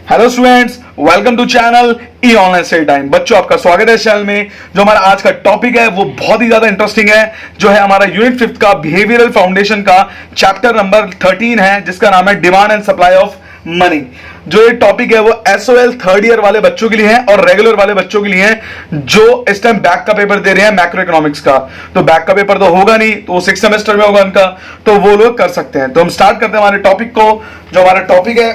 Hello students, welcome to channel E online study time. बच्चों, आपका स्वागत है इस चैनल में। जो हमारा आज का टॉपिक है वो बहुत ही ज्यादा इंटरेस्टिंग है, जो है हमारा यूनिट 5 का बिहेवियरल फाउंडेशन का चैप्टर नंबर 13 है, जिसका नाम है demand and supply of money. जो ये टॉपिक है वो एसओएल थर्ड ईयर वाले बच्चों के लिए है और रेगुलर वाले बच्चों के लिए है, जो इस टाइम बैक का पेपर दे रहे हैं मैक्रो इकोनॉमिक्स का। तो बैक का पेपर तो होगा नहीं, तो 6 सेमेस्टर में होगा उनका, तो वो लोग कर सकते हैं। तो हम स्टार्ट करते हैं हमारे टॉपिक को। जो हमारा टॉपिक है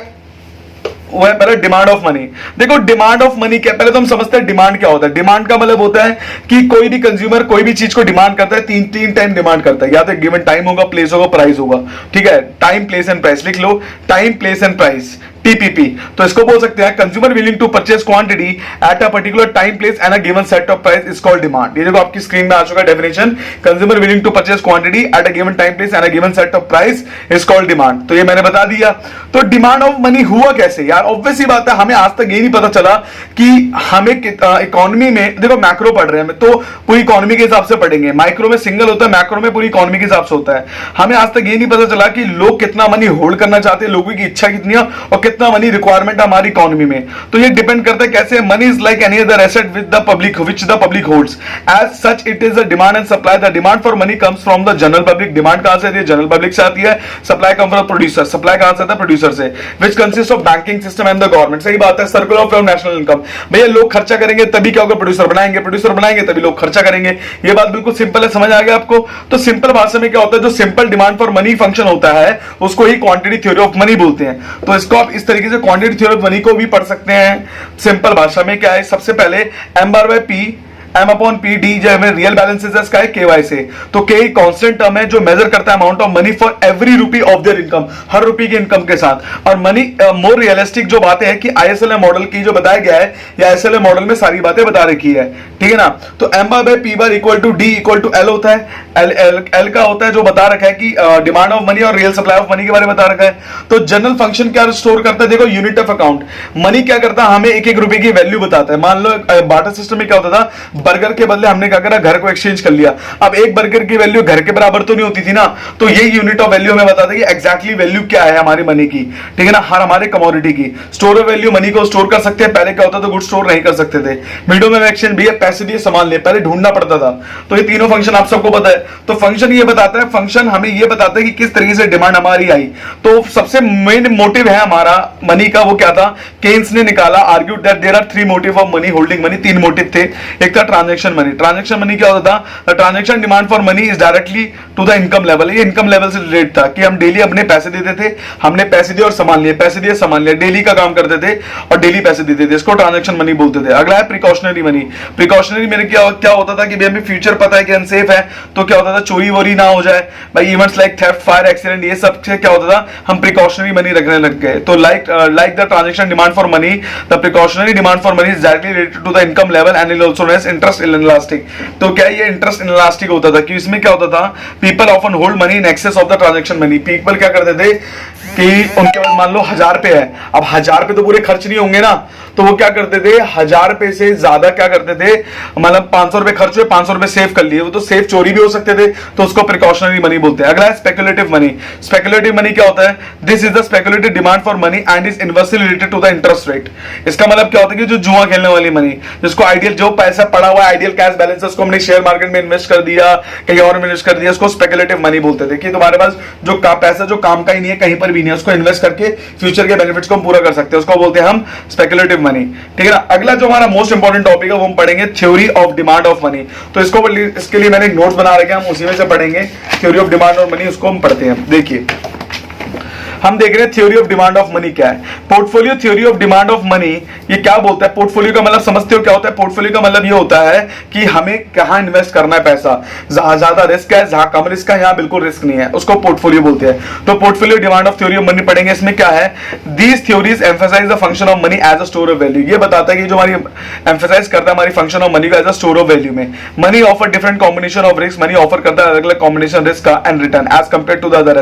वो है पहले डिमांड ऑफ मनी। देखो, डिमांड ऑफ मनी क्या, पहले तो हम समझते हैं डिमांड क्या होता है। डिमांड का मतलब होता है कि कोई भी कंज्यूमर कोई भी चीज को डिमांड करता है, तीन टाइम डिमांड करता है। या तो गिवन टाइम होगा, प्लेस होगा, प्राइस होगा। ठीक है, टाइम, प्लेस एंड प्राइस लिख लो। Time, place and price, TPP. तो इसको बोल सकते हैं consumer willing to purchase quantity at a particular time, place and a given set of price is called demand. ये देखो आपकी स्क्रीन में आ चुका है definition. Consumer willing to purchase quantity at a given time, place and a given set of price is called demand. तो ये मैंने बता दिया। तो डिमांड ऑफ मनी हुआ कैसे यार? ऑब्वियस ही बात है, हमें आज तक ये नहीं पता चला कि हमें इकोनॉमी में, देखो मैक्रो पढ़ रहे हैं तो पूरी इकोनॉमी के हिसाब से पढ़ेंगे, माइक्रो में सिंगल होता है, मैक्रो में पूरी इकोनॉमी के हिसाब से होता है। हमें आज तक ये नहीं पता चला कि लोग कितना मनी होल्ड करना चाहते हैं, लोगों की इच्छा कितनी है और कितना मनी रिक्वायरमेंट हमारी इकोनॉमी में। तो ये डिपेंड करता है कैसे। Money is like any other asset with the public which the public holds, as such it is a demand and supply. The demand for money comes from the general public. Demand कहां से आती है? General public से आती है। Supply come from producer. Supply कहां से आता है? प्रोड्यूसर से। Which consist of banking system and the government. सही बात है, सर्कुलर फ्रॉम नेशनल इनकम। भैया लोग खर्चा करेंगे तभी क्या होगा? प्रोड्यूसर बनाएंगे, प्रोड्यूसर बनाएंगे तभी लोग खर्चा करेंगे। ये बात बिल्कुल सिंपल है, समझ आ गया आपको? तो सिंपल भाषा में क्या होता है, जो simple demand for money function होता है उसको ही क्वांटिटी थ्योरी ऑफ मनी बोलते हैं। तो इसको आप इस तरीके से क्वांटिटी थ्योरी ऑफ मनी को भी पढ़ सकते हैं। सिंपल भाषा में क्या है, सबसे पहले M bar by P, M upon P D, जो हमें रियल बैलेंसेस है इसका है के वाई से। तो के कांस्टेंट टर्म है जो मेजर करता है amount of money for every rupee of their income, हर रुपये की इनकम के साथ। और मनी मोर रियलिस्टिक जो बातें हैं कि आईएसएलए मॉडल की जो बताया गया है, या आईएसएलए मॉडल में सारी बातें बता रखी है। ठीक है ना? तो M bar by P bar equal to D equal to L होता है। एल का होता है जो बता रखा है कि डिमांड ऑफ मनी और रियल सप्लाई ऑफ मनी के बारे में बता रखा है। तो जनरल फंक्शन क्या स्टोर करता है? देखो, यूनिट ऑफ अकाउंट। मनी क्या करता है? हमें एक एक रुपए की वैल्यू बताता है। मान लो बार्टर सिस्टम में क्या होता था, बर्गर के बदले हमने क्या करा, घर को एक्सचेंज कर लिया। अब एक बर्गर की वैल्यू घर के बराबर तो नहीं होती थी ना, तो ये यूनिट ऑफ वैल्यू हमें बताता है कि एग्जैक्टली वैल्यू क्या है हमारी मनी की। ठीक है ना? हर हमारे कमोडिटी की स्टोर ऑफ वैल्यू मनी को स्टोर कर सकते हैं। पहले क्या होता था, गुड स्टोर नहीं कर सकते थे। मीडियम में एक्सचेंज भी है, पैसे दिए सामान ले, पहले ढूंढना पड़ता था। तो ये तीनों फंक्शन आप सबको पता है। तो फंक्शन ये बताता है, फंक्शन हमें ये बताता है कि किस तरीके से डिमांड हमारी आई। तो सबसे मेन मोटिव है हमारा मनी का, वो क्या था? केन्स ने निकाला, argued that there are 3 motive of money holding money. 3 motive थे। एक था ट्रांजैक्शन मनी। ट्रांजैक्शन मनी क्या होता था? The transaction demand for money is directly to the income level. ये इनकम लेवल से रिलेटेड था कि हम डेली अपने पैसे देते थे, हमने पैसे दिए और सामान लिए, पैसे दिए सामान लिया, डेली का काम करते थे और डेली पैसे देते थे। इसको ट्रांजैक्शन मनी बोलते थे। अगला है प्रिकॉशनरी मनी। प्रिकॉशनरी में क्या होता था कि हमें फ्यूचर पता है कि अनसेफ है, तो क्या होता था, चोरी वोरी ना हो जाए भाई, events like theft, fire, accident, ये सब से क्या होता था, हम प्रिकॉशनरी मनी रखने लग गए। तो like the transaction demand for money, the precautionary demand for money is directly related to the income level and is also known as interest inelastic. तो क्या ये इंटरेस्ट इनलास्टिक होता था कि इसमें क्या होता था, people often hold money in excess of the transaction money. People क्या करते थे कि उनके पास मान लो 1000 रुपए है, अब 1000 रुपए तो पूरे खर्च नहीं होंगे ना, तो वो क्या करते थे, 1000 रुपए से ज्यादा क्या करते थे, मतलब 500 रुपए खर्च हुए, 500 रुपए सेव कर लिए। वो तो सेव चोरी भी हो सकते थे, तो उसको प्रिकॉशनरी मनी बोलते हैं। अगला है स्पेकुलेटिव मनी। स्पेकुलेटिव मनी क्या होता है? This is the speculative demand for money and is inversely related to the interest rate. इसका मतलब क्या होता है कि जो जुआ खेलने वाली मनी, जिसको आइडियल, जो पैसा पड़ा हुआ है, आइडियल कैश बैलेंस, उसको हमने शेयर मार्केट में इन्वेस्ट कर दिया, कहीं और इन्वेस्ट कर दिया, उसको स्पेकुलेटिव मनी बोलते थे। कि तुम्हारे पास जो पैसा जो काम का ही नहीं है, कहीं पर भी नहीं है, उसको इन्वेस्ट करके फ्यूचर के बेनिफिट्स को हम पूरा कर सकते हैं, उसको बोलते हैं हम स्पेकुलेटिव मनी। ठीक है ना? अगला जो हमारा मोस्ट इंपॉर्टेंट टॉपिक है वो हम पढ़ेंगे theory of demand of money. तो इसके लिए मैंने एक नोट्स बना रखे हैं, हम उसी में से पढ़ेंगे। Theory of demand of money, उसको हम पढ़ते हैं। देखिए, हम देख रहे हैं theory of demand of money क्या है। Portfolio theory of demand of money ये क्या बोलता है? पोर्टफोलियो का मतलब समझते हो क्या होता है? पोर्टफोलियो का मतलब ये होता है कि हमें कहां इन्वेस्ट करना है पैसा, जहां ज्यादा रिस्क है, जहां कम रिस्क है, यहां बिल्कुल रिस्क नहीं है, उसको पोर्टफोलियो बोलते हैं। तो portfolio demand of theory of money पढ़ेंगे। इसमें क्या है, these theories emphasize the function of money as a store of value. ये बताता है कि जो हमारी एम्फसाइज करता है हमारी फंक्शन ऑफ मनी को as a store of value में। Money offer different combination of risk. Money offer करता है अलग अलग कॉम्बिनेशन रिस्क का and return as compare to the other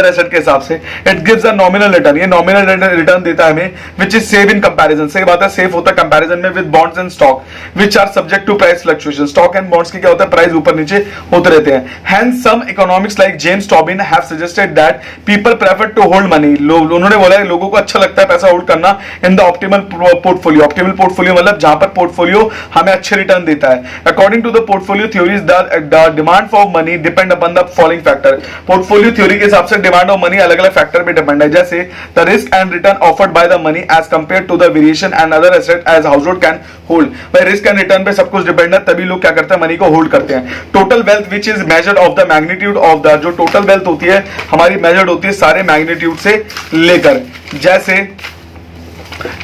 asset के हिसाब से। It gives a nominal return, ये नॉमिनल रिटर्न देता है हमें, which is safe in comparison, सही बात है, सेफ होता है कंपैरिजन में with bonds and stock which are subject to price fluctuation. Stock and bonds की क्या होता है, प्राइस ऊपर नीचे होते रहते हैं। Hence some economics like James Tobin have suggested that people prefer to hold money, उन्होंने बोला है लोगों को अच्छा लगता है पैसा होल्ड करना in the optimal portfolio. Optimal portfolio मतलब जहां पर पोर्टफोलियो हमें अच्छे रिटर्न देता है। According to the portfolio theories the demand for money depend upon the following factor. Portfolio theory के हिसाब से डिमांड ऑफ मनी अलग अलग फैक्टर पे डिपेंड है, जैसे the risk and return offered by the money as compare to the variation and other asset as household can hold. भाई risk and return पे सब कुछ डिपेंड है, तभी लोग क्या करते हैं, मनी को होल्ड करते हैं। Total wealth which is measured of the magnitude of the, जो टोटल वेल्थ होती है हमारी मेजर्ड होती है सारे मैग्नीट्यूड से लेकर, जैसे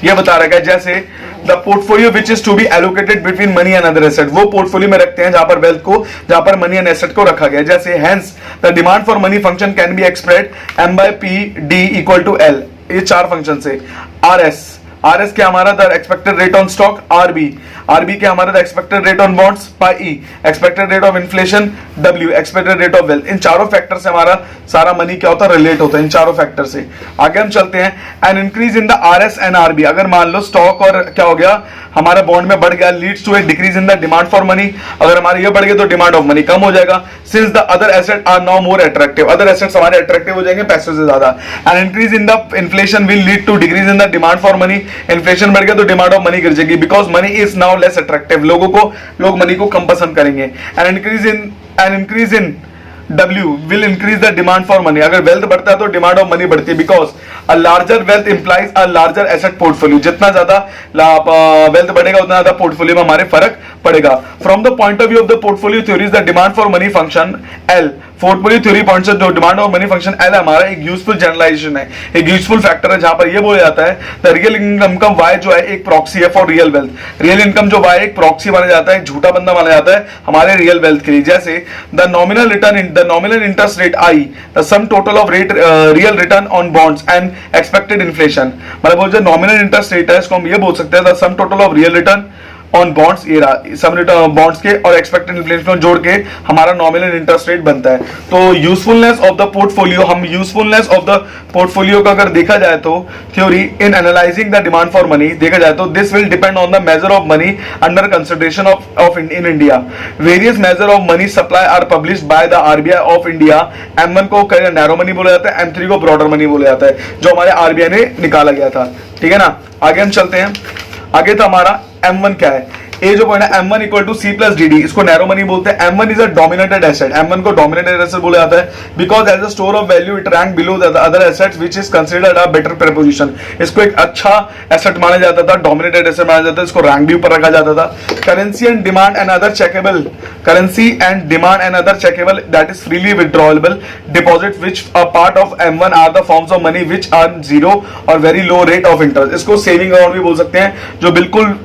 ये बता रखा है, जैसे the portfolio which is to be allocated between money and other asset, वो पोर्टफोलियो में रखते हैं जहां पर वेल्थ को, जहां पर मनी एंड एसेट को रखा गया। जैसे hence the demand for money function can be expressed M by P D equal to L, ये चार फंक्शन से। आर एस क्या हमारा the expected rate on stock, R B क्या हमारा the expected rate on bonds, pi e expected rate of inflation, W expected rate of wealth. इन चारों factor से हमारा सारा मनी क्या होता है, रिलेट होता है इन चारों फैक्टर से। आगे हम चलते हैं, an increase in the R S and RB, अगर मान लो स्टॉक और क्या हो गया हमारा बॉन्ड में बढ़ गया, leads to a decrease in the demand for money, अगर हमारे ये बढ़ गया तो डिमांड ऑफ मनी कम हो जाएगा। Since the other asset are now more attractive, other assets हमारे अट्रैक्टिव हो जाएंगे पैसों से ज्यादा। And increase in the inflation will lead to decrease in the demand for money, inflation बढ़ गया तो डिमांड ऑफ मनी गिर जाएगी, because money is now less attractive, लोग मनी को कम पसंद करेंगे। And increase in W will increase the demand for money, अगर वेल्थ बढ़ता है तो डिमांड ऑफ मनी बढ़ती है, because a larger wealth implies a larger asset portfolio, जितना ज्यादा वेल्थ बढ़ेगा उतना ज्यादा पोर्टफोलियो में हमारे फर्क पड़ेगा। From the point of view of the portfolio theories the demand for money function L, portfolio theory point से जो demand of money function L हमारा एक यूजफुल जनरलाइजेशन है, एक यूजफुल फैक्टर है, जहां पर यह बोला जाता है द रियल इनकम वाई जो है एक प्रॉक्सी है for real wealth. Real income जो वाई एक प्रॉक्सी माना जाता है, झूठा बंदा माना जाता है हमारे रियल वेल्थ के लिए। जैसे the nominal return, the nominal interest rate I, the sum total of rate real return on bonds and expected inflation, मतलब वो जो नॉमिनल इंटरेस्ट रेट है इसको हम ये बोल सकते हैं the sum total of real return on bonds, ये सम रिटर्न बॉन्ड्स के और एक्सपेक्टेड इन्फ्लेशन जोड़ के हमारा नॉमिनल इंटरेस्ट रेट बनता है। तो यूजफुलनेस ऑफ द पोर्टफोलियो, हम यूजफुलनेस ऑफ द पोर्टफोलियो का अगर देखा जाए तो theory in analyzing the demand for money देखा जाए तो this will depend on the measure of money under consideration of in India. Various measure of money supply are published by the RBI of India. M1 को narrow money बोला जाता है, M3 को broader money बोला जाता है, जो हमारे आरबीआई ने निकाला गया था, ठीक है ना। आगे हम चलते हैं, आगे तो हमारा M1 क्या है, ए जो पॉइंट है M1 इक्वल टू C प्लस DD, इसको नैरो मनी बोलते हैं। M1 is a dominated asset, M1 को डोमिनेटेड एसेट बोला जाता है because as a store of value it rank below the other assets which is considered a better proposition. इसको एक अच्छा एसेट माना जाता था, डोमिनेटेड एसेट माना जाता था, इसको रैंक भी ऊपर रखा जाता था। Currency and demand and other checkable, currency and demand and other checkable that is freely withdrawable deposit which a part of M1 are the forms of money which are zero और very low rate of interest. इसको saving account भी बोल सकते हैं, जो बिल्कुल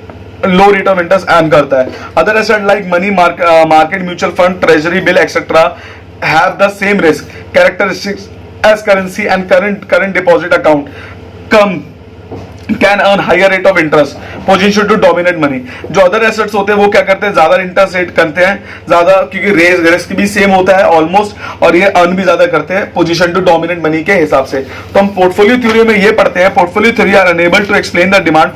low rate of interest earn करता है। Other asset like money market, mutual fund, treasury bill etcetera have the same risk characteristics as currency and current deposit account come can earn higher rate of interest position to dominate money. जो other assets होते हैं वो क्या करते हैं, ज्यादा interest rate करते हैं ज्यादा, क्योंकि रिस्क भी सेम होता है ऑलमोस्ट, और ये अर्न भी ज्यादा करते हैं पोजीशन टू डोमिनेट मनी के हिसाब से। तो हम पोर्टफोलियो थ्योरी में ये पढ़ते हैं, portfolio theory are unable to explain the demand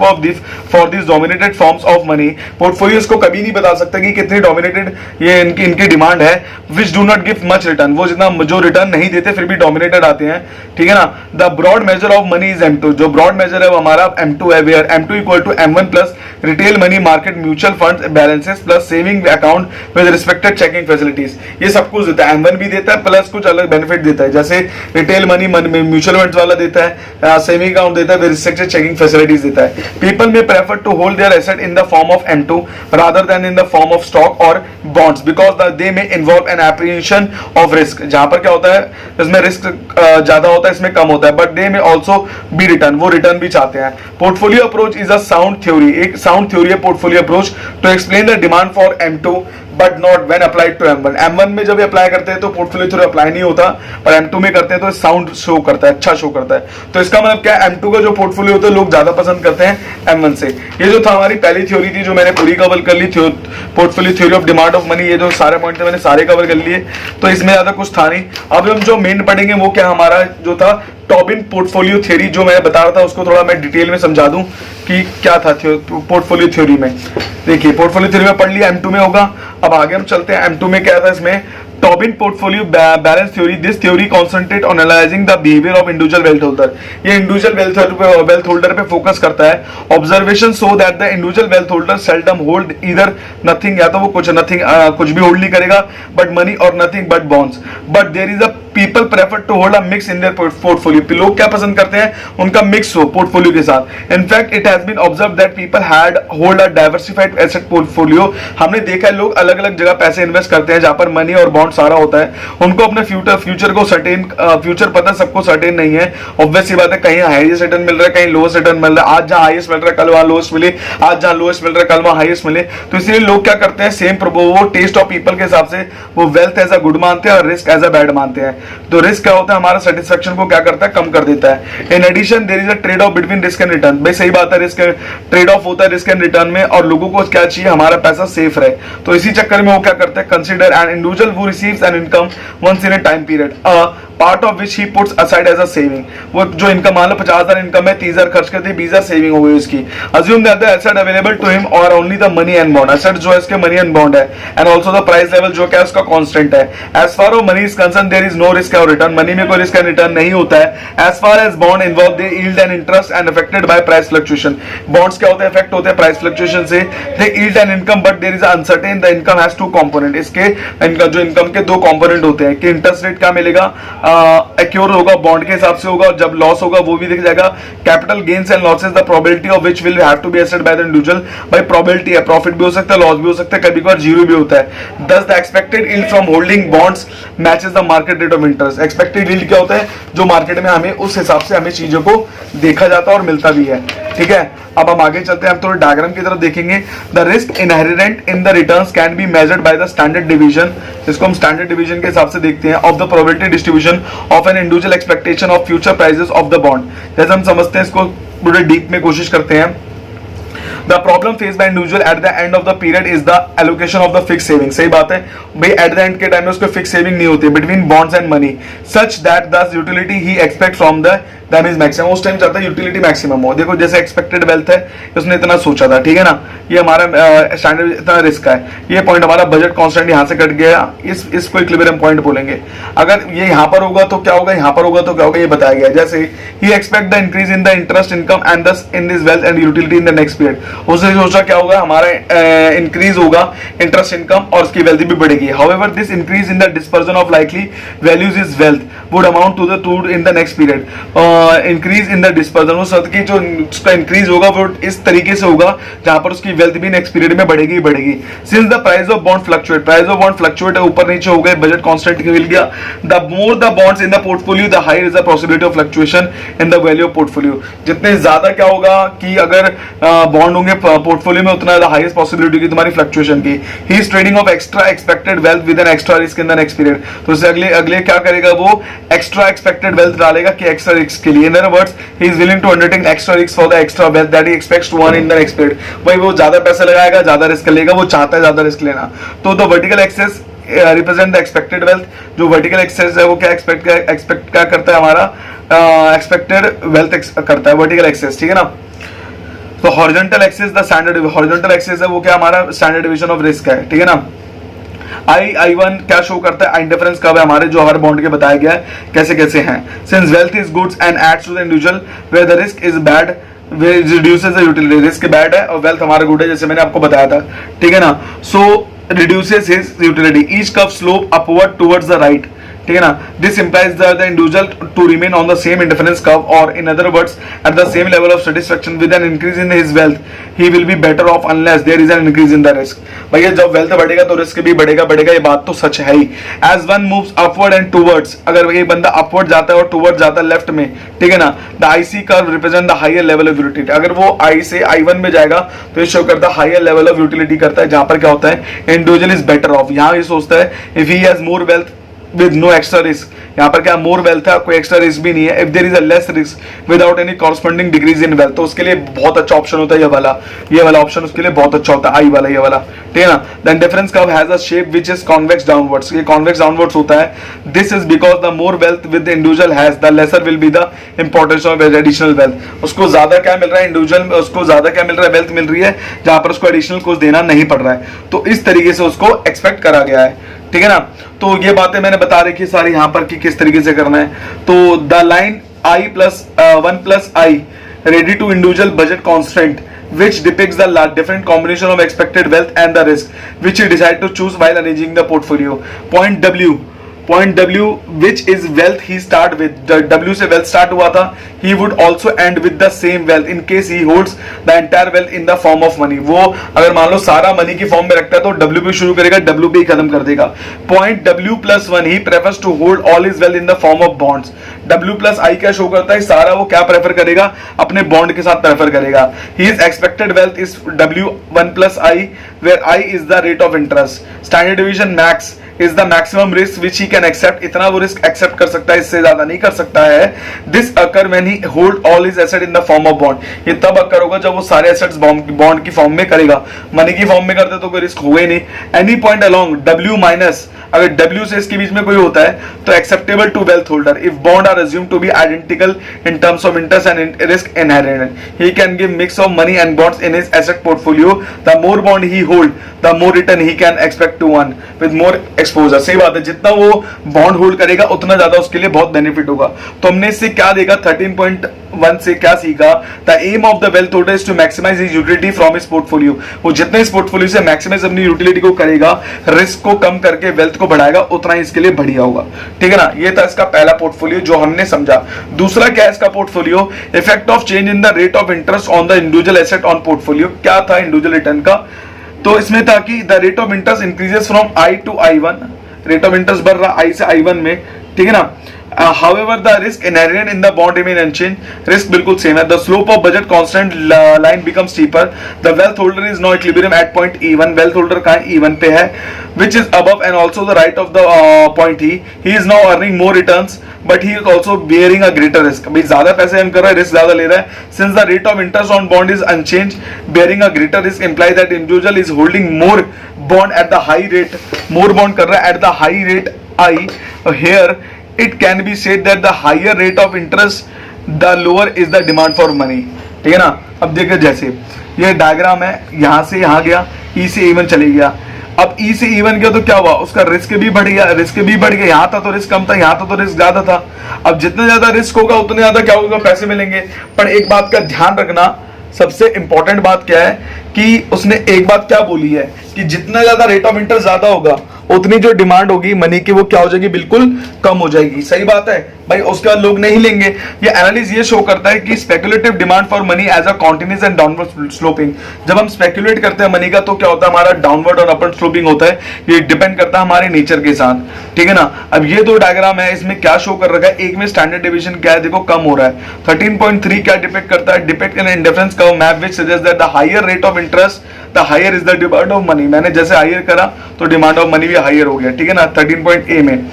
for this dominated forms of money. Portfolio इसको कभी नहीं बता सकता कि कितनी डोमिनेटेड ये इनकी डिमांड है, which do not give much return, वो जितना जो रिटर्न नहीं देते फिर भी डोमिनेटेड आते हैं, ठीक है ना। The broad measure of money is M2, जो ब्रॉड मेजर है वो हमारा M2 है, where M2 equal to M1 plus retail money market mutual fund balances plus saving account with respected checking facilities. ये सब कुछ देता है, M1 भी देता है प्लस कुछ अलग बेनिफिट देता है, जैसे रिटेल मनी म्यूचुअल फंड वाला देता है, सेविंग अकाउंट देता है, विद रिस्ट्रिक्टेड चेकिंग फैसिलिटीज देता है। People may prefer to hold their asset in the form of M2 rather than in the form of stock और bonds because they may involve an apprehension of risk. जहां पर क्या होता है, इसमें risk ज्यादा होता है, इसमें कम होता है, but they may also be return, वो रिटर्न भी चाहते हैं। Portfolio approach is a sound theory, एक साउंड थ्योरी है portfolio approach to explain the demand for M2 but not when applied to M1। M1 में जब अप्लाई करते हैं तो पोर्टफोलियो थ्योरी अप्लाई नहीं होता, पर M2 में करते हैं तो साउंड शो करता है, अच्छा शो करता है। तो इसका मतलब क्या है, M2 का जो पोर्टफोलियो होता है लोग ज्यादा पसंद करते हैं M1 से। ये जो था हमारी पहली थ्योरी थी जो मैंने पूरी कवर कर ली, portfolio theory of demand of money. ये जो सारे पॉइंट थे मैंने सारे कवर कर लिए, तो इसमें ज्यादा कुछ था नहीं। अब हम जो मेन पढ़ेंगे वो क्या हमारा जो था टॉबिन पोर्टफोलियो थ्योरी, जो मैं बता रहा था उसको थोड़ा मैं डिटेल में समझा दूं कि क्या था पोर्टफोलियो थ्योरी में। देखिए पोर्टफोलियो थ्योरी में पढ़ लिया, M2 में होगा। अब आगे हम चलते हैं, M2 में क्या था इसमें, Tobin portfolio balance theory. This theory concentrate on analysing the behaviour of individual wealth holder. ये इंडिविजुअल वेल्थ होल्डर पे फोकस करता है। Observation so that the individual wealth holder seldom hold either nothing, या तो वो कुछ भी होल्ड नहीं करेगा, बट मनी और nothing but bonds. But there is a people prefer to hold a mix in their portfolio. लोग क्या पसंद करते हैं, उनका मिक्स हो पोर्टफोलियो के साथ। In fact it has been observe that people had hold a diversified asset portfolio. हमने देखा है लोग अलग अलग जगह पैसे इन्वेस्ट करते हैं जहां पर मनी और बॉन्ड सारा होता है। उनको अपने फ्यूचर को सर्टेन फ्यूचर पता, सबको सर्टेन नहीं है। ऑब्वियस सी बात है, कहीं हाईएस्ट रिटर्न मिल रहा है, कहीं लोएस्ट रिटर्न मिल रहा है। आज जहां हाईएस्ट मिल रहा है कल वहां लोएस्ट मिले, आज जहां लोएस्ट मिल रहा है कल वहां हाईएस्ट मिले। तो इसलिए लोग क्या करते हैं, सेम वो टेस्ट ऑफ पीपल के हिसाब से वो वेल्थ एज अ गुड मानते हैं और रिस्क एज अ बैड मानते हैं। तो रिस्क क्या होता है, हमारा सेटिस्फेक्शन को क्या करता है, कम कर देता है। In addition there is a trade off between risk and return. भाई सही बात है, रिस्क ट्रेड ऑफ होता है रिस्क एंड रिटर्न में, और लोगों को क्या चाहिए, हमारा पैसा सेफ रहे। तो इसी चक्कर में वो क्या करते हैं, consider an individual who receives an income once in a time period, a part of which he puts aside as a saving। वो जो इनकम, मान लो 50,000 इनकम है, 30,000 खर्च करते, 20,000 सेविंग हो गई उसकी। Assume that the asset available to him or only the money and bond। asset जो है इसके money and bond है, and also the price level जो क्या है उसका constant है। As far as money is concerned there is no risk or return। money में कोई risk and return नहीं होता है। As far as bond involved they yield and interest and affected by price fluctuation। bonds क्या होते हैं, affect होते हैं price fluctuation से। they yield and income but there is uncertain, the income has two component। इसके इनका जो income के दो component होते हैं कि इंटरेस्ट रेट क्या मिलेगा, एक्योर होगा, बॉन्ड के हिसाब से होगा, और जब लॉस होगा वो भी दिख जाएगा। Capital gains and losses the probability of which will have to be assessed by the individual. भाई प्रोबेबिलिटी है, प्रॉफिट भी हो सकता है, लॉस भी हो सकता है, कभी कभार जीरो भी होता है। दस the expected yield from holding bonds matches the market rate of interest. Expected yield क्या होता है, जो मार्केट में हमें उस हिसाब से हमें चीजों को देखा जाता है और मिलता भी है। ठीक है, अब हम आगे चलते हैं, हम थोड़े डायग्राम की तरफ देखेंगे। The risk inherent in the returns can be measured by the standard division. इसको हम स्टैंडर्ड डिवीजन के हिसाब से देखते हैं, of the probability distribution of an individual expectation of future prices of the bond. जैसे हम समझते हैं, इसको पूरे डीप में कोशिश करते हैं। The problem faced by individual at the end of the period is the allocation of the fixed saving। सही बात है भाई, at the end के टाइम में उसको फिक्स सेविंग नहीं होती between bonds and money such that the utility he expect from the that means maximum। उस टाइम चाहता है यूटिलिटी मैक्सिमम हो। देखो जैसे एक्सपेक्टेड वेल्थ है, उसने इतना सोचा था, ठीक है ना, ये हमारा स्टैंडर्ड इतना रिस्क है, ये पॉइंट हमारा बजट कांस्टेंट यहाँ से कट गया, इसको इक्विलिब्रियम पॉइंट बोलेंगे। अगर ये यहाँ पर होगा तो क्या होगा, यहाँ पर होगा तो क्या होगा, ये बताया गया। जैसे ही expect the increase in the interest income and thus in this wealth and utility in the next period. उसने सोचा क्या होगा, हमारा इंक्रीज होगा इंटरेस्ट इनकम और उसकी वेल्थ भी बढ़ेगी। However this increase in the dispersion of likely values is wealth would amount to the to in the next period. Increase in the dispersion, उस की जो उसका इंक्रीज होगा वो इस तरीके से होगा जहां पर उसकी वेल्थ भी नेक्स्ट पीरियड में बढ़ेगी ही बढ़ेगी। Since the price of bond fluctuate, price of bond fluctuate है, ऊपर नीचे हो गए, बजट कांस्टेंट मिल गया। The more the bonds in the portfolio the higher is the possibility of fluctuation in the value of portfolio. जितने ज्यादा क्या होगा कि अगर बॉन्ड होंगे पोर्टफोलियो में, उतना हाईएस्ट पॉसिबिलिटी होगी तुम्हारी फ्लक्चुएशन की। He is trading of extra expected wealth with an extra risk in the next period. तो उससे अगले क्या करेगा, वो एक्स्ट्रा एक्सपेक्टेड वेल्थ डालेगा कि एक्स्ट्रा रिस्क के लिए। इन other words he is willing to undertake extra risk for the extra wealth that he expects to earn in the next period। भाई वो ज्यादा पैसे लगाएगा, ज्यादा रिस्क लेगा, वो चाहता है ज्यादा रिस्क लेना। तो the vertical access represent the expected wealth. जो वर्टिकल एक्सेस है वो क्या एक्सपेक्ट क्या करता है, हमारा एक्सपेक्टेड वेल्थ करता है वर्टिकल एक्सेस, ठीक है ना। तो horizontal axis the standard, horizontal axis है वो क्या हमारा स्टैंडर्ड डिवीजन ऑफ रिस्क है, ठीक है ना। I1 क्या शो करता है, इंडिफरेंस कब है हमारे, जो हर बॉन्ड के बताया गया है कैसे कैसे हैं। Since wealth is goods and adds to the individual where the risk is bad reduces the utility. Risk bad है और वेल्थ हमारा गुड है, जैसे मैंने आपको बताया था, ठीक है ना। So reduces his utility, each curve slope upward towards the right, ठीक है ना. This implies the individual to remain on the same indifference curve, or in other words at the same level of satisfaction with an increase in his wealth he will be better off unless there is an increase in the risk. भैया जब wealth बढ़ेगा तो risk भी बढ़ेगा बढ़ेगा, ये बात तो सच है ही. As one moves upward and towards, अगर एक बंदा अपवर्ड जाता है और टूवर्ड जाता है लेफ्ट में, ठीक है ना, the IC curve represent the higher level of utility. अगर वो I से I1 में जाएगा तो ये शो करता है हायर लेवल ऑफ यूटिलिटी करता है, जहां पर क्या होता है इंडिविजुअल इज बेटर ऑफ. यहां ये सोचता है if he has more wealth with no extra risk, यहाँ पर क्या मोर वेल्थ है, कोई एक्स्ट्रा रिस्क भी नहीं है. If there is a less risk without any corresponding decrease in wealth, तो उसके लिए बहुत अच्छा ऑप्शन होता है ये वाला ऑप्शन उसके लिए बहुत अच्छा होता है, आई वाला, ये वाला, ठीक है ना. Then difference curve has a shape which is convex downwards, ये कॉन्वेक्स डाउनवर्ड्स होता है. This is because the more wealth with the individual has the lesser will be the importance of additional wealth. उसको ज्यादा क्या मिल रहा है individual, उसको ज्यादा क्या मिल रहा है, वेल्थ मिल रही है, जहां पर उसको एडिशनल कुछ देना नहीं पड़ रहा है. तो इस तरीके से उसको एक्सपेक्ट करा गया है, ठीक है ना. तो ये बातें मैंने बता रखी सारी यहाँ पर कि किस तरीके से करना है. तो the line I plus 1 plus I ready to individual budget constraint which depicts the different combination of expected wealth and the risk which you decide to choose while arranging the portfolio. Point W which is wealth he start with, W से wealth start हुआ था, he would also end with the same wealth in case he holds the entire wealth in the form of money. वो अगर मान लो सारा money की form में रखता है तो W पे शुरू करेगा, W पे ही खत्म कर देगा. Point W plus 1 he prefers to hold all his wealth in the form of bonds. W plus I क्या शो करता है, सारा वो क्या प्रेफर करेगा, अपने बॉन्ड के साथ प्रेफर करेगा. His expected wealth is W1 plus I where I is the rate of interest. Standard deviation max is the maximum risk which he can accept, इतना वो रिस्क एक्सेप्ट कर सकता है, इससे ज्यादा नहीं कर सकता है. This occur when he hold all his asset in the form of bond. ये तब अक्कर होगा जब वो सारे एसेट्स बॉन्ड की फॉर्म में करेगा, मनी की फॉर्म में करते तो कोई रिस्क होगा ही नहीं. Any point along W minus, अगर W से इसके बीच में कोई होता है तो acceptable to wealth holder if bond are assumed to be identical in terms of interest and risk inherent. He can give mix of money and bonds in his asset portfolio. The more bond he hold, the more return he can expect to earn with more exposure. सही बात है, जितना वो bond hold करेगा उतना ज्यादा उसके लिए बहुत बेनिफिट होगा. तो हमने इससे क्या देखा, 13.1 से क्या सीखा, the aim of the wealth holder is to maximise his utility from his portfolio. वो जितने इस पोर्टफोलियो से मैक्सिमाइज अपनी यूटिलिटी को करेगा, रिस्क को कम करके वेल्थ को बढ़ाएगा, उतना ही इसके लिए बढ़िया होगा, ठीक है ना. ये था इसका पहला पोर्टफोलियो जो हमने समझा. दूसरा क्या है इसका portfolio, effect of change in the rate of interest on the individual asset on portfolio. क्या था इंडिविजुअल रिटर्न का, तो इसमें था कि the rate of interest increases from I to I1, rate of interest बढ़ रहा I से I1 में, ठीक है ना. However, the risk inherent in the bond remain unchanged. Risk बिल्कुल सेम है. The slope of budget constant line becomes steeper. The wealth holder is now equilibrium at point E1. Wealth holder कहाँ E1 पे है, which is above and also the right of the point E. He is now earning more returns, but he is also bearing a greater risk. भाई ज्यादा पैसे हम कर रहे हैं, रिस्क ज्यादा ले रहा है. Since the rate of interest on bond is unchanged, bearing a greater risk implies that individual is holding more bond at the high rate. More bond कर रहा है at the high rate I. Here it can be said that the higher rate of interest the lower is the demand for money, ठीक है ना. अब देखिए जैसे ये डायग्राम है, यहां से यहां गया, E से E1 चले गया. अब E से E1 गया तो क्या हुआ, उसका रिस्क भी बढ़ गया, यहां था तो रिस्क कम था, यहां था तो रिस्क ज्यादा था. अब जितना ज्यादा रिस्क होगा उतने ज्यादा क्या होगा, पैसे मिलेंगे. पर एक बात का ध्यान रखना, सबसे इंपॉर्टेंट बात क्या है कि उसने एक बात क्या बोली है कि जितना ज्यादा रेट ऑफ इंटरेस्ट ज्यादा होगा उतनी जो डिमांड होगी मनी की वो क्या हो जाएगी, बिल्कुल कम हो जाएगी. सही बात है भाई, उसके बाद लोग नहीं लेंगे. ये एनालिसिस ये शो करता है कि speculative demand for money as a continuous and downward sloping. जब हम स्पेकुलेट करते हैं मनी का तो क्या होता है, हमारा डाउनवर्ड और अपवर्ड स्लोपिंग होता है. ये डिपेंड करता है हमारे नेचर के साथ, ठीक है ना. अब ये दो डायग्राम है, इसमें क्या शो कर रखा है, एक में स्टैंडर्ड डेविएशन क्या है, देखो कम हो रहा है. 13.3 क्या डिपेक्ट करता है, depict in indifference curve map which suggest that the higher rate of interest the higher is the demand of money. मैंने जैसे हायर करा तो डिमांड ऑफ मनी भी हायर हो गया, ठीक है ना. 13.A में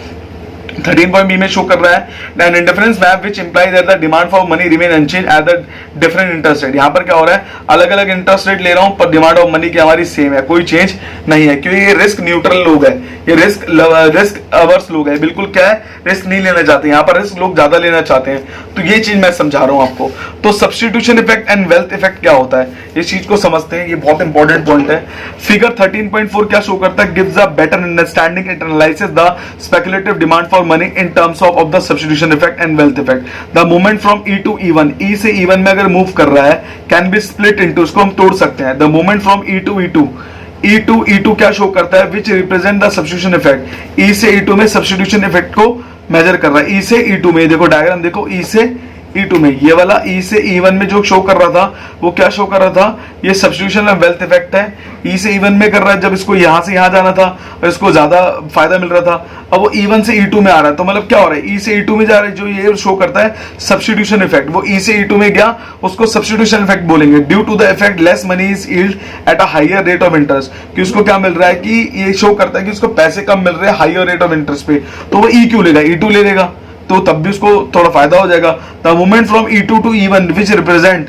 13.B में शो कर रहा है an indifference map which imply that the demand for money remain unchanged at the different interest rate. यहाँ पर क्या हो रहा है, अलग अलग इंटरेस्ट रेट ले रहा हूँ पर डिमांड ऑफ मनी की हमारी सेम है, कोई चेंज नहीं है, क्योंकि ये रिस्क न्यूट्रल लोग है, ये रिस्क अवर्स लोग है, बिल्कुल क्या है, रिस्क नहीं लेना चाहते. यहाँ पर रिस्क लोग ज्यादा लेना चाहते हैं. तो ये चीज मैं समझा रहा हूँ आपको. तो substitution effect and wealth effect क्या होता है, इस चीज को समझते हैं, ये बहुत इंपॉर्टेंट पॉइंट है. फिगर 13.4 क्या शो करता है, gives a better understanding, it analyses the speculative demand for money in terms of the substitution effect and wealth effect. The movement from E to E1, E से E1 में अगर move कर रहा है, can be split into, उसको हम तोड़ सकते हैं. The movement from E to E2, E2 क्या शो करता है, which represent the substitution effect. E से E2 में सब्स्टिट्यूशन इफेक्ट को मेजर कर रहा है। ई से E2 में, देखो डायग्राम देखो, ई से E2 में, ये वाला ई से E1 में जो शो कर रहा था वो क्या शो कर रहा था, ये सब्स्टिट्यूशन ऑफ वेल्थ इफेक्ट है। ई से E1 में कर रहा है जब इसको यहां से यहां जाना था और इसको ज्यादा फायदा मिल रहा था, अब वो E1 से E2 में आ रहा है, तो मतलब क्या हो रहा है, ई से E2 में जा रहा है, जो ये शो करता है सब्स्टिट्यूशन इफेक्ट, वो ई से E2 में गया, उसको सब्स्टिट्यूशन इफेक्ट बोलेंगे। Due to the effect less money is yield at a higher rate of interest, कि उसको क्या मिल रहा है, कि ये शो करता है कि उसको पैसे कम मिल रहे हैं हायर रेट ऑफ इंटरेस्ट पे, तो वो ई क्यों लेगा, E2 ले लेगा, तो तब भी उसको थोड़ा फायदा हो जाएगा। The movement from E2 to E1 which represent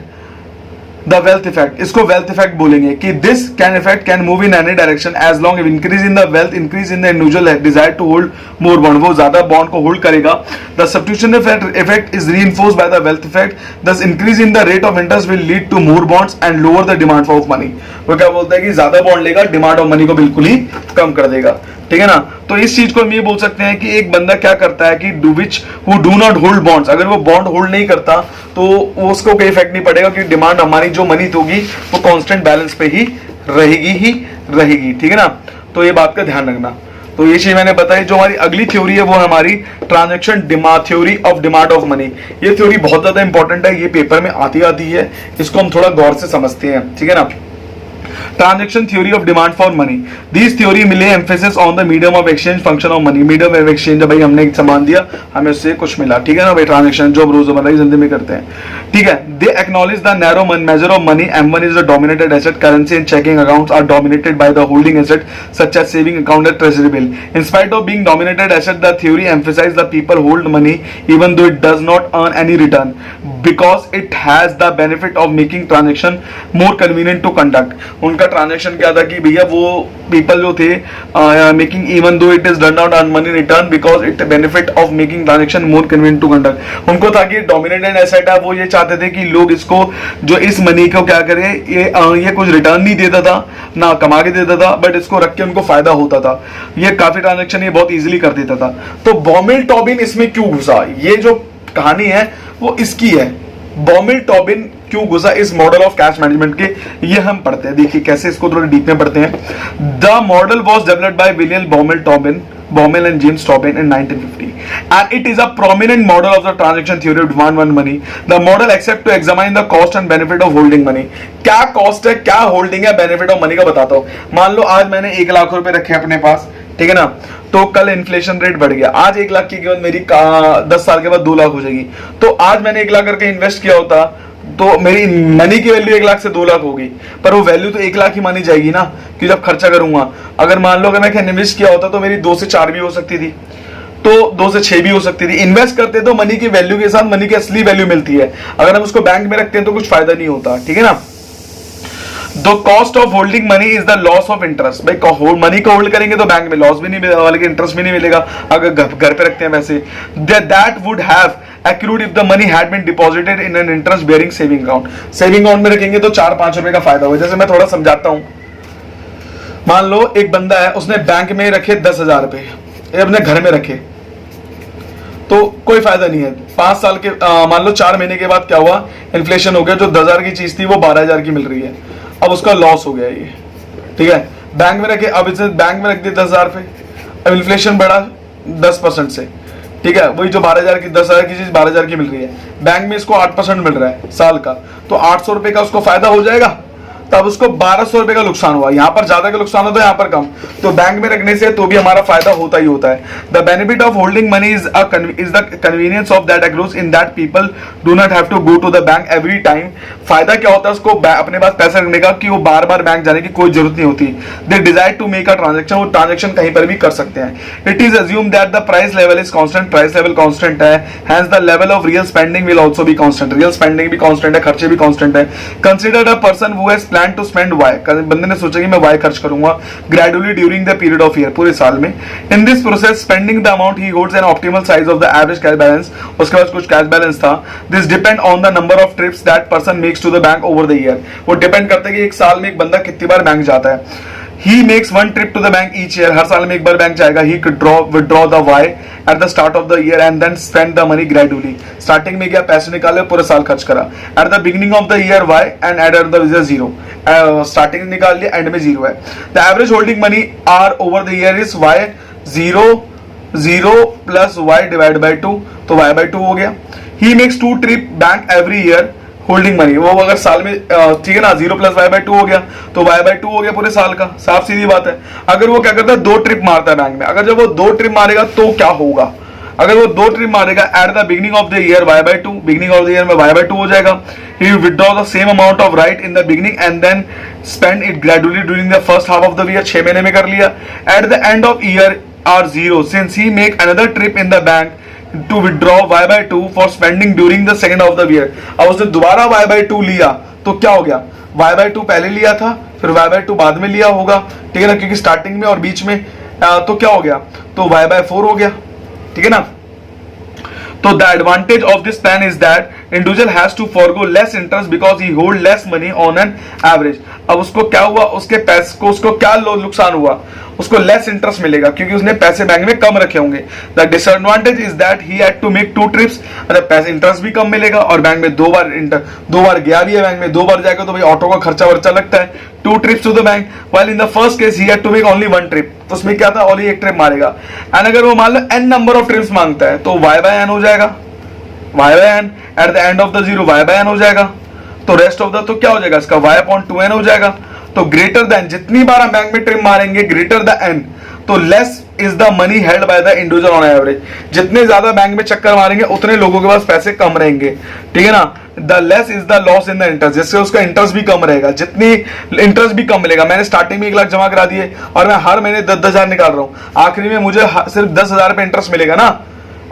the wealth effect, इसको वेल्थ इफेक्ट बोलेंगे, कि this can effect can move in any direction as long increase in the wealth increase in the individual desire to hold more bond, वो ज्यादा bond को hold करेगा। The substitution effect is reinforced by the wealth effect, thus increase in the rate of interest will lead to more bonds and lower the demand for money. वो क्या बोलता है कि ज्यादा बॉन्ड लेगा, डिमांड ऑफ मनी को बिल्कुल ही कम कर देगा, ठीक है ना। तो इस चीज को हम ये बोल सकते हैं कि एक बंदा क्या करता है कि डू नॉट होल्ड बॉन्ड्स, अगर वो बॉन्ड होल्ड नहीं करता तो उसको कोई इफेक्ट नहीं पड़ेगा, कि डिमांड हमारी जो मनी होगी वो कांस्टेंट बैलेंस पे ही रहेगी, ठीक है ना। तो ये बात का ध्यान रखना। तो ये चीज मैंने बताई। जो हमारी अगली थ्योरी है वो हमारी transaction theory of demand of money. ये थ्योरी बहुत ज्यादा इंपॉर्टेंट है, ये पेपर में आती है, इसको हम थोड़ा गौर से समझते हैं, ठीक है ना। Transaction theory of demand for money, this theory मिले emphasis on the medium of exchange function of money. Medium of exchange, भाई हमने एक सामान दिया, हमें उससे कुछ मिला, ठीक है ना भाई, ट्रांजैक्शन जो रोजमर्रा की जिंदगी में करते हैं, ठीक है। They acknowledge the narrow measure of money, M1 is the dominated asset, currency and checking accounts are dominated by the holding asset such as saving account and treasury bill. In spite of being dominated asset, the theory emphasizes the people hold money even though it does not earn any return because it has the benefit of making transaction more convenient to conduct. उनका transaction क्या था कि भैया वो people जो थे making even though it is done not earn money return because it benefit of making transaction more convenient to conduct. उनको था कि डोमिनेटेड एसेट है, वो ये चाहते थे कि लोग इसको जो इस मनी को क्या करे, ये कुछ रिटर्न नहीं देता था ना कमा के देता था, बट इसको रख के उनको फायदा होता था, ये काफी ट्रांजेक्शन ये बहुत इजीली कर देता था। तो बॉमिल टॉबिन इसमें क्यों घुसा, ये जो कहानी है वो इसकी है, बॉमिल टॉबिन क्यों घुसा इस मॉडल ऑफ कैश मैनेजमेंट के, ये हम पढ़ते हैं। देखिए कैसे इसको थोड़ा डीप में पढ़ते हैं। The model was developed by William Baumel and James Tobin in 1950, and it is a prominent model of the transaction theory of demand on money. The model accepts to examine the cost and benefit of holding money. क्या cost है, क्या holding है, benefit of money का बताता हूं। मान लो आज मैंने 1 लाख रुपए रखे अपने पास, ठीक है ना, तो कल इन्फ्लेशन रेट बढ़ गया, आज 1 लाख की कीमत मेरी 10 साल के बाद 2 लाख हो जाएगी। तो आज मैंने 1 लाख करके इन्वेस्ट किया होता तो मेरी मनी की वैल्यू 1 लाख से 2 लाख होगी, पर वो वैल्यू तो 1 लाख ही मानी जाएगी ना, कि जब खर्चा करूंगा। अगर मान लो अगर मैं इन्वेस्ट किया होता तो मेरी 2 से 4 भी हो सकती थी, तो 2 से 6 भी हो सकती थी। इन्वेस्ट करते तो मनी की वैल्यू के साथ मनी की असली वैल्यू मिलती है, अगर हम उसको बैंक में रखते हैं तो कुछ फायदा नहीं होता, ठीक है ना। The cost of holding money is the loss of interest. भाई मनी को होल्ड करेंगे तो बैंक में लॉस भी नहीं मिलेगा, लेकिन इंटरेस्ट भी नहीं मिलेगा अगर घर पे रखते हैं वैसे। That would have accrued if the money had been deposited in an interest bearing saving account. Saving account में रखेंगे तो 4-5 रुपए का फायदा होगा। जैसे मैं थोड़ा समझाता हूं, मान लो एक बंदा है, उसने बैंक में रखे 10,000 रुपए, अपने घर में रखे, तो कोई फायदा नहीं है। 5 साल के मान लो 4 महीने के बाद क्या हुआ, इन्फ्लेशन हो गया, जो 10,000 की चीज थी वो 12,000 की मिल रही है, अब उसका लॉस हो गया ये, ठीक है। बैंक में रखे, अब इसे बैंक में रख दिए 10,000 रुपए, अब इन्फ्लेशन बढ़ा 10% से, ठीक है, वही जो 12,000 की 10,000 की चीज 12,000 की मिल रही है, बैंक में इसको 8% मिल रहा है साल का, तो 800 रुपए का उसको फायदा हो जाएगा, तब उसको 1200 रुपए का नुकसान हुआ। यहां पर ज्यादा का नुकसान होता है, यहां पर कम, तो बैंक में रखने से तो भी हमारा फायदा होता ही होता है। The benefit of holding money is the convenience of that accrues in that people do not have to go to the bank every time. फायदा क्या होता है उसको अपने पास पैसा रखने का, कि वो बार बार बैंक जाने की कोई जरूरत नहीं होती। They desire to make a transaction, वो ट्रांजेक्शन कहीं पर भी कर सकते हैं। It is assume that the price level is constant, price level constant है, hence the level of real spending will also be constant, real spending भी constant है, खर्चे भी कांस्टेंट है। Consider a person who has plan to spend Y, बंदे ने सोचा कि मैं वाई खर्च करूंगा gradually during the period of year, पूरे साल में। In this process spending the amount he holds an optimal size of the average cash balance, उसके पास कुछ कैश बैलेंस था। This depend on the number of trips that person makes to the bank over the year, वो depend करता है कि एक साल में एक बंदा कितनी बार बैंक जाता है। He makes one trip to the bank each year, हर साल में एक बार बैंक जाएगा। He could withdraw the Y at the start of the year and then spend the money gradually. Starting में क्या पैसे निकाले, पूरे साल खर्च करा। At the beginning of the year Y and at the year 0. Starting निकाल लिया, एंड में 0 है। The average holding money are over the year is y 0 plus y divide by 2, तो y बाई 2 हो गया। He makes 2 trip bank every year holding money, वो अगर साल में ठीक है ना, 0 प्लस y बाई 2 हो गया, तो y बाई 2 हो गया पूरे साल का, साफ सीधी बात है। अगर वो क्या करता है, 2 ट्रिप मारता है बैंक में, अगर जब वो 2 ट्रिप मारेगा तो क्या होगा, अगर वो 2 ट्रिप मारेगा at the beginning of the year y by 2, beginning of the year में y बाई 2 हो जाएगा। He withdraw the same amount of right in the beginning and then spend it gradually during the first half of the year, 6 महीने में कर लिया। At the end of year are 0 since he make another trip in the bank to withdraw y by 2 for spending during the second of the year. अब उसने दोबारा y by 2 लिया तो क्या हो गया, y बाई 2 पहले लिया था, फिर y बाई 2 बाद में लिया होगा, ठीक है ना, क्योंकि स्टार्टिंग में और बीच में तो क्या हो गया, तो y बाई 4 हो गया, ठीक है ना। तो the advantage of this plan is that individual has to forgo less interest because he hold less money on an average। अब उसको क्या हुआ, उसके पैसे को उसको क्या नुकसान हुआ, उसको लेस इंटरेस्ट मिलेगा क्योंकि उसने पैसे बैंक में कम रखे होंगे। The disadvantage is that he had to make 2 trips, मतलब पैसे इंटरेस्ट भी कम मिलेगा और बैंक में 2 बार गया भी है, बैंक में 2 बार जाएगा तो भाई ऑटो का खर्चा वर्चा लगता है। 2 trips to the bank, while in the first case he had to make only 1 trip, तो उसमें क्या था, ओनली 1 ट्रिप मारेगा। एंड अगर वो मान लो n नंबर ऑफ ट्रिप्स मांगता है तो y बाय n हो जाएगा, y by n at the end of the 0 y by n हो जाएगा, तो रेस्ट ऑफ द तो क्या हो जाएगा, इसका y अपॉन 2n हो जाएगा। तो ग्रेटर देन, जितनी बार हम बैंक में ट्रिप मारेंगे ग्रेटर द n, तो less is the money held by the individual on average. जितने ज्यादा बैंक में चक्कर मारेंगे उतने लोगों के पास पैसे कम रहेंगे, ठीक है ना। The less is the loss in the interest, जिससे उसका इंटरेस्ट भी कम रहेगा, जितनी इंटरेस्ट भी कम मिलेगा। मैंने स्टार्टिंग में 1 लाख जमा करा दिए और मैं हर महीने 10-10 हजार निकाल रहा हूं, आखिरी में मुझे सिर्फ 10,000 पे इंटरेस्ट मिलेगा ना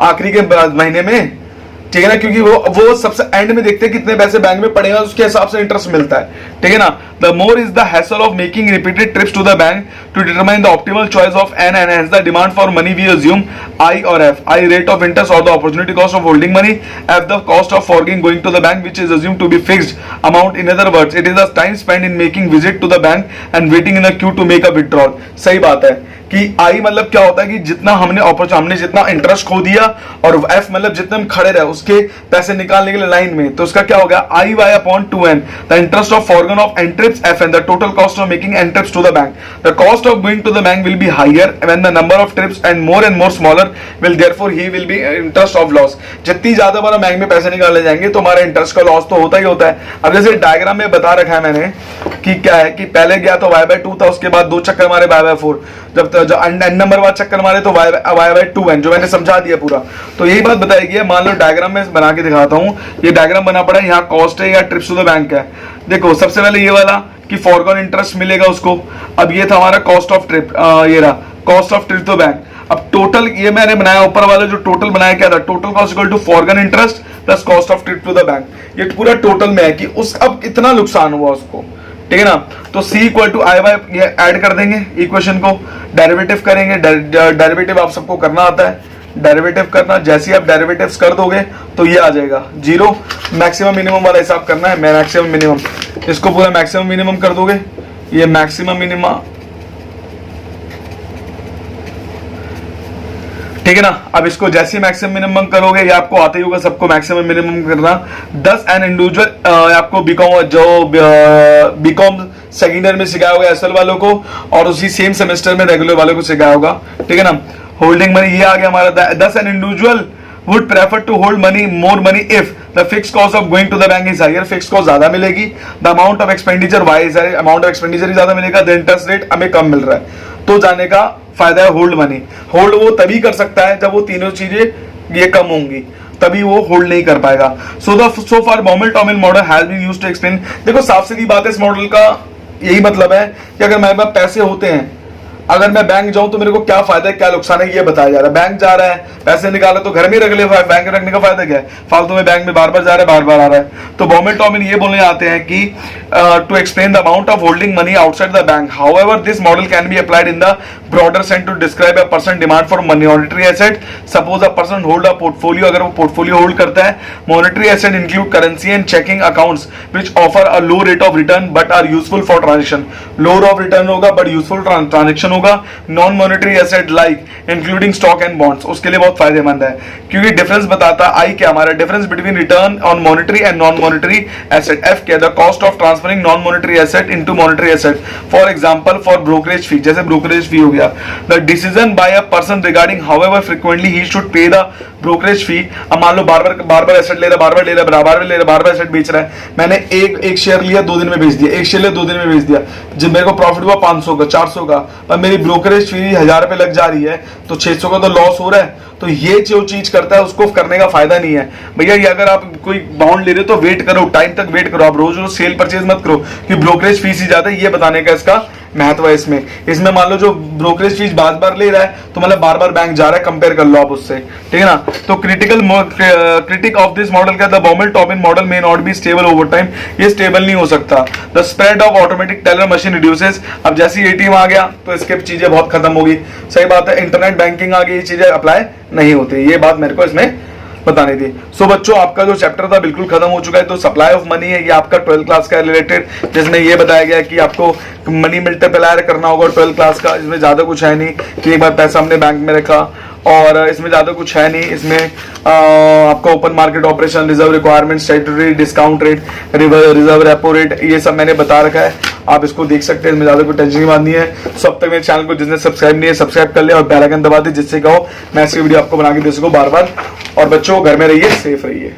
आखिरी के महीने में, ठीक है ना, क्योंकि वो सबसे एंड में देखते हैं कितने पैसे बैंक में पड़ेगा, उसके हिसाब से इंटरेस्ट मिलता है, ठीक है ना। The more is the hassle of making repeated trips to the bank to determine the optimal choice of N and hence the demand for money we assume I और F. I rate of interest और the opportunity cost of holding money, F the cost of forgoing going to the bank which is assume to be fixed amount. In other words it is the time spend in making visit to the bank and waiting in the queue to make a withdrawal. सही बात है कि आई मतलब क्या होता है कि जितना हमने जितना इंटरेस्ट खो दिया, और एफ मतलब जितने हम खड़े रहे उसके पैसे निकालने के लिए लाइन में, तो उसका क्या हो गया, I Y upon 2n the interest of forgone of N trips F N the total cost of making N trips to the bank. The cost of going to the bank will be higher when the number of trips and more smaller will therefore he will be interest of loss. जितनी ज्यादा बार bank में पैसे निकाले जाएंगे तो हमारा interest का loss तो होता ही होता है। अब जैसे डायग्राम में बता रखा है मैंने कि क्या है कि पहले गया तो y बाई 2 था, उसके बाद 2 चक्कर मारे y बाई 4, जब n नंबर बाद चक्कर मारे तो y बाई 2n, जो मैंने समझा दिया पूरा। तो यही बात बताई गई है। मान लो डायग्राम में बना के दिखाता हूँ, ये डायग्राम बना पड़ा है, यहाँ कॉस्ट है या ट्रिप्स टू द बैंक है। देखो सबसे पहले ये वाला कि फॉरगॉन इंटरेस्ट मिलेगा उसको, अब ये था हमारा कॉस्ट ऑफ ट्रिप, ये रहा cost of trip to bank. अब टोटल ये मैंने बनाया, ऊपर वाला जो टोटल बनाया क्या था, total cost equal to forgone interest plus cost of trip to the bank. ये पूरा टोटल में है कि उस अब इतना नुकसान हुआ उसको, ठीक है ना। तो C equal to I by, ये ऐड कर देंगे इक्वेशन को, डेरिवेटिव करेंगे। डेरिवेटिव आप सबको करना आता है, डेरिवेटिव करना, जैसे ही आप डेरिवेटिव्स कर दोगे तो ये आ जाएगा 0। मैक्सिमम मिनिमम वाला हिसाब करना है, मैक्सिमम मिनिमम, इसको पूरा मैक्सिमम मिनिमम कर दोगे, ये मैक्सिमम मिनिमम, ठीक है ना। अब इसको जैसे मैक्सिमम मिनिमम करोगे, ये आपको आते ही होगा सबको मैक्सिमम मिनिमम करना। 10 एन इंडिविजुअल आपको बीकॉम सेकेंड ईयर में सिखाया होगा एसएल वालों को, और उसी सेम सेमेस्टर में रेगुलर वालों को सिखाया होगा, ठीक है ना। होल्डिंग मनी ये आ गया हमारा। 10 an individual would prefer to hold more money if the fixed cost of going to the bank is higher, fixed cost ज्यादा मिलेगी, the amount of expenditure y is higher, amount of expenditure ज्यादा मिलेगा, the interest rate हमें कम मिल रहा है। तो जाने का फायदा है होल्ड मनी। होल्ड वो तभी कर सकता है जब वो तीनों चीजें ये कम होंगी, तभी वो होल्ड नहीं कर पाएगा। So far Baumol Tobin model has been used to explain. देखो साफ सीधी बात है, इस मॉडल का यही मतलब है कि अगर मेरे पास पैसे होते हैं, अगर मैं बैंक जाऊं तो मेरे को क्या फायदा है क्या नुकसान है ये बताया जा रहा है। बैंक जा रहा है पैसे निकाला तो घर में रख ले, बैंक रखने का फायदा क्या है, फालतू में बैंक में बार बार जा रहा है बार बार आ रहा है। तो बॉमेल-टॉमेल ये बोलने आते हैं कि to explain the amount of holding money outside the bank, however this model can be applied in the broader sense to describe a person demand for monetary asset. Suppose a person hold a portfolio, अगर वो portfolio hold करता है, monetary asset include currency and checking accounts which offer a low rate of return but are useful for transaction. Low rate of return होगा but useful transaction होगा. Non monetary asset like including stock and bonds, उसके लिए बहुत फायदेमंद है, क्योंकि difference बताता है आई क्या हमारा difference between return on monetary and non monetary asset. F क्या the cost of transferring non monetary asset into monetary asset. For example for brokerage fee, जैसे ब्रोकरेज फी हो गया. The decision by a person regarding however frequently he should pay the brokerage fee. अब मान लो बार बार asset ले रहा, बार बार ले रहा, बार बार asset बेच रहा है. मैंने एक शेयर लिया 2 दिन में बेच दिया, एक शेयर लिया 2 दिन में बेच दिया. जब मेरे को प्रॉफिट हुआ 500 का, 400 का, पर मेरी ब्रोकरेज फी 1000 रुपए लग जा रही है, तो 600 का तो लॉस हो रहा है. तो ये जो चीज करता है उसको करने का फायदा नहीं है भैया. ये अगर आप कोई बाउंड ले रहे हो तो वेट करो, टाइम तक वेट करो. आप रोज रोज सेल परचेज मत करो कि ब्रोकरेज फीस ही ज्यादा है. ये बताने का इसका महत्व है इसमें मान लो जो ब्रोकरेज फीस बार ले रहा है तो मतलब बार बैंक जा रहा है, कंपेयर कर लो आप उससे, ठीक है ना. तो क्रिटिक ऑफ दिस मॉडल का the Bombay top in model may not be stable over time. ये स्टेबल नहीं हो सकता. The spread of automatic teller machine reduces. अब जैसे एटीएम आ गया तो इसके चीजें बहुत खत्म होगी. सही बात है. इंटरनेट बैंकिंग आ गई, ये चीजें अप्लाई नहीं होती. ये बात मेरे को इसमें बतानी थी. सो बच्चों आपका जो चैप्टर था बिल्कुल खत्म हो चुका है. तो सप्लाई ऑफ मनी है, ये आपका 12th क्लास का रिलेटेड, जिसमें ये बताया गया कि आपको मनी मल्टीप्लायर करना होगा 12th क्लास का. इसमें ज्यादा कुछ है नहीं कि एक बार पैसा हमने बैंक में रखा, और इसमें ज्यादा कुछ है नहीं. इसमें आपका open market operation, reserve requirement, statutory discount rate, reserve repo rate, ये सब मैंने बता रखा है. आप इसको देख सकते हैं, इसमें ज्यादा कोई टेंशन की बात नहीं है. सो अब तक मेरे चैनल को जिसने सब्सक्राइब नहीं है सब्सक्राइब कर ले और बेल आइकन दबा दे, जिससे कहो मैं ऐसी वीडियो आपको बना के दे सकूं बार बार. और बच्चों घर में रहिए, सेफ रहिए.